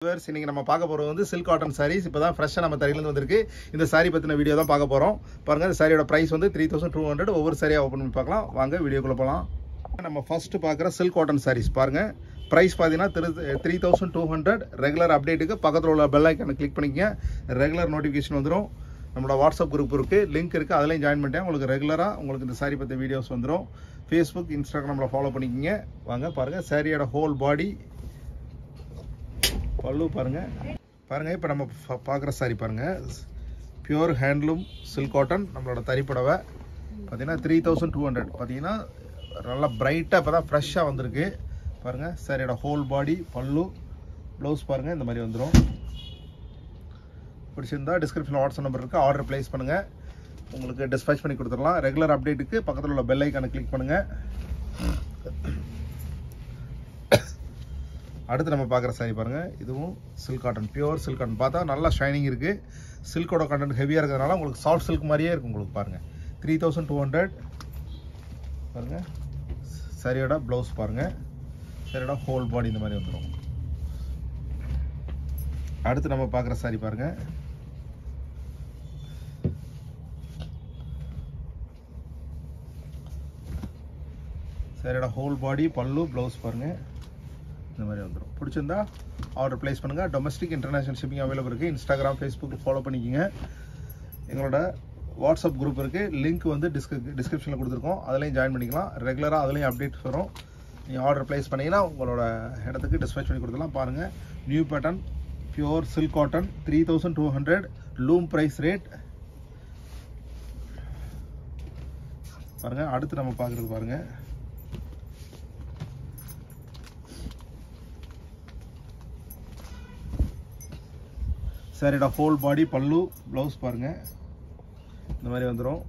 இன்னைக்கு நம்ம பார்க்க போறது வந்து சில்க் காட்டன் sarees. இப்பதான் ஃப்ரெஷ்ஷா நம்ம தரையில இருந்து வந்திருக்கு. இந்த saree பத்தின வீடியோ தான் பார்க்க போறோம். பாருங்க இந்த சாரியோட பிரைஸ் வந்து 3200. ஒவ்வொரு சாரியா ஓபன் பண்ணி பார்க்கலாம். வாங்க வீடியோக்குள்ள போலாம். நம்ம ஃபர்ஸ்ட் பார்க்குற சில்க் காட்டன் sarees பாருங்க. பிரைஸ் பாத்தீங்கன்னா 3200. ரெகுலர் அப்டேட்டுக்கு பக்கத்துல உள்ள பெல் ஐகானை கிளிக் பண்ணிக்கங்க. ரெகுலர் நோட்டிஃபிகேஷன் வந்துரும். நம்மளோட வாட்ஸ்அப் குரூப் இருக்கு, லிங்க் இருக்கு, அதுலயும் ஜாயின் பண்ணிட்டேன். உங்களுக்கு ரெகுலரா உங்களுக்கு இந்த saree பத்தி வீடியோஸ் வந்துரும். Facebook, Instagramல ஃபாலோ பண்ணிக்கங்க. வாங்க பாருங்க சாரியோட ஹோல் பாடி பல்லு பாருங்க. இப்போ நம்ம பார்க்குற சாரி பாருங்க, பியூர் ஹேண்ட்லூம் சில்க் காட்டன். நம்மளோட தறிப்புடவை பார்த்தீங்கன்னா 3200. பார்த்தீங்கன்னா நல்லா பிரைட்டாக இப்போ தான் ஃப்ரெஷ்ஷாக வந்திருக்கு பாருங்க. சாரியோட ஹோல் பாடி பல்லு ப்ளவுஸ் பாருங்க இந்த மாதிரி வந்துடும். பிடிச்சிருந்தா டிஸ்கிரிப்ஷனில் வாட்ஸ்அப் நம்பர் இருக்குது, ஆர்டர் ப்ளேஸ் பண்ணுங்கள். உங்களுக்கு டிஸ்பேச் பண்ணி கொடுத்துடலாம். ரெகுலர் அப்டேட்டுக்கு பக்கத்தில் உள்ள பெல் ஐக்கானை கிளிக் பண்ணுங்கள். அடுத்து நம்ம பார்க்குற சாரி பாருங்கள், இதுவும் silk cotton, pure silk cotton. பார்த்தா நல்லா ஷைனிங் இருக்குது. சில்கோட கண்டென்ட் ஹெவியாக இருக்கிறதுனால உங்களுக்கு சாஃப்ட் சில்க் மாதிரியே இருக்கும். உங்களுக்கு பாருங்கள் 3200 பாருங்கள். சாரியோட ப்ளவுஸ் பாருங்கள், சாரியோட ஹோல் பாடி இந்த மாதிரி வந்துடும். அடுத்து நம்ம பார்க்குற சாரி பாருங்கள், சாரியோட ஹோல் பாடி பல்லு ப்ளவுஸ் பாருங்கள் இந்த மாதிரி வந்துடும். பிடிச்சிருந்தா ஆர்டர் ப்ளேஸ் பண்ணுங்கள். டொமஸ்டிக் இன்டர்நேஷனல் ஷிப்பிங் அவைலபிள் இருக்குது. Instagram, Facebook ஃபாலோ பண்ணிக்கோங்க. எங்களோட வாட்ஸ்அப் குரூப் இருக்குது, லிங்க் வந்து டிஸ்கிரிப்ஷனில் கொடுத்துருக்கோம், அதுலேயும் ஜாயின் பண்ணிக்கலாம். ரெகுலராக அதுலேயும் அப்டேட்ஸ் வரும். நீங்கள் ஆர்டர் ப்ளேஸ் பண்ணிங்கன்னா உங்களோட இடத்துக்கு டிஸ்பேச் பண்ணி கொடுத்துலாம். பாருங்கள் new pattern pure silk cotton 3200 loom price rate பாருங்கள். அடுத்து நம்ம பார்க்குறது பாருங்கள், சாரியோட ஹோல் பாடி பல்லு ப்ளவுஸ் பாருங்கள் இந்த மாதிரி வந்துடும்.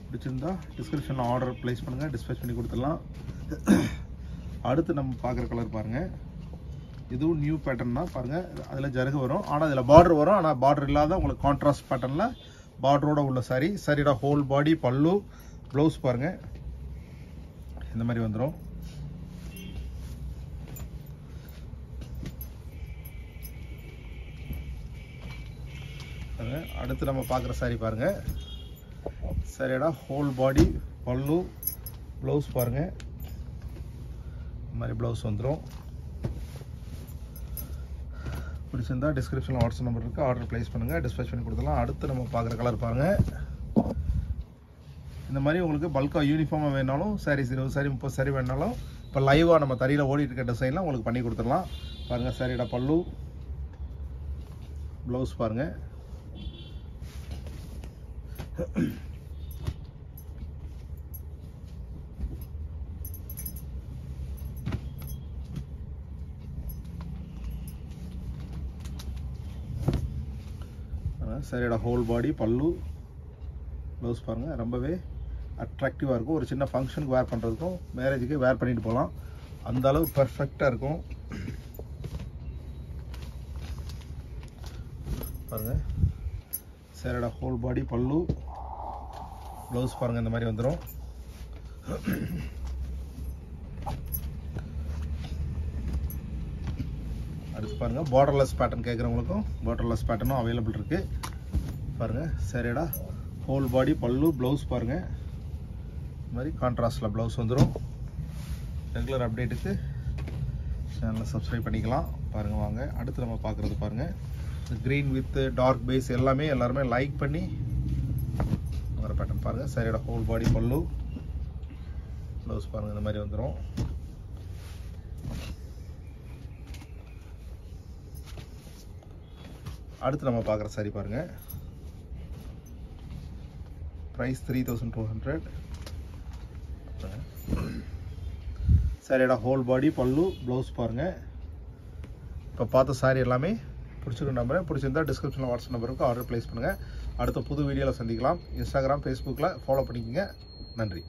பிடிச்சிருந்தா டிஸ்கிரிப்ஷனில் ஆர்டர் ப்ளேஸ் பண்ணுங்கள், டிஸ்பேச் பண்ணி கொடுத்துடலாம். அடுத்து நம்ம பார்க்குற கலர் பாருங்கள், இதுவும் நியூ பேட்டர்ன் தான் பாருங்கள். அதில் ஜருகு வரும், ஆனால் அதில் பார்டர் வரும். ஆனால் பார்டர் இல்லாத உங்களுக்கு கான்ட்ராஸ்ட் பேட்டர்னில் பார்டரோட உள்ள சாரி. சாரியோட ஹோல் பாடி பல்லு ப்ளவுஸ் பாருங்கள் இந்த மாதிரி வந்துடும். அடுத்து நம்ம பார்க்குற சாரி பாருங்க, சாரியோட ஹோல் பாடி பல்லு ப்ளவுஸ் பாருங்க இந்த மாதிரி ப்ளவுஸ் வந்துடும். பிடிச்சிருந்தா டிஸ்கிரிப்ஷனில் வாட்ஸ்அப் நம்பர் இருக்குது, ஆர்டர் ப்ளேஸ் பண்ணுங்கள், டிஸ்பேச் பண்ணி கொடுத்துடலாம். அடுத்து நம்ம பார்க்குற கலர் பாருங்கள், இந்த மாதிரி உங்களுக்கு பல்காக யூனிஃபார்மாக வேணாலும் சாரீஸ் 20 சாரி 30 சாரி வேணாலும் இப்போ லைவாக நம்ம தறியில் ஓடிட்டு இருக்க டிசைன்லாம் உங்களுக்கு பண்ணி கொடுத்துடலாம். பாருங்கள் சாரியோட பல்லு ப்ளவுஸ் பாருங்கள். சாரியோட ஹோல் பாடி பல்லு ப்ளவுஸ் பாருங்கள். ரொம்பவே அட்ராக்டிவாக இருக்கும். ஒரு சின்ன ஃபங்க்ஷனுக்கு வேர் பண்ணுறதுக்கும் மேரேஜுக்கு வேர் பண்ணிட்டு போகலாம், அந்த அளவு பர்ஃபெக்டாக இருக்கும் பாருங்கள். சாரியோட ஹோல் பாடி பல்லு ப்ளவுஸ் பாருங்கள் இந்த மாதிரி வந்துடும். அடுத்து பாருங்கள் பார்டர்லெஸ் பேட்டர்ன் கேட்குறவங்களுக்கும் பார்டர்லெஸ் பேட்டர்னும் அவைலபிள் இருக்குது பாருங்கள். சாரியோட ஹோல் பாடி பல்லு ப்ளவுஸ் பாருங்கள் இந்த மாதிரி கான்ட்ராஸ்டில் ப்ளவுஸ் வந்துடும். ரெகுலர் அப்டேட்டுக்கு சேனலை சப்ஸ்கிரைப் பண்ணிக்கலாம் பாருங்கள். வாங்க அடுத்து நம்ம பார்க்குறது பாருங்கள், க்ரீன் வித் டார்க் பேஸ் எல்லாருமே லைக் பண்ணி வர பேட்டர்ன் பாருங்கள். சாரியோட ஹோல் பாடி பல்லு ப்ளவுஸ் பாருங்கள் இந்த மாதிரி வந்துடும். அடுத்து நம்ம பார்க்குற சாரி பாருங்கள், ப்ரைஸ் 3200. சாரியோட ஹோல் பாடி பல்லு ப்ளவுஸ் பாருங்கள். இப்போ பார்த்த சாரி எல்லாமே பிடிச்சிருக்க நம்புறேன். பிடிச்சிருந்தா டிஸ்கிரிப்ஷனில் வாட்ஸ்அப் நம்பருக்கு ஆர்டர் ப்ளேஸ் பண்ணுங்கள். அடுத்த புது வீடியோவில் சந்திக்கலாம். Instagram, Facebookல ஃபாலோ பண்ணிக்கோங்க. நன்றி.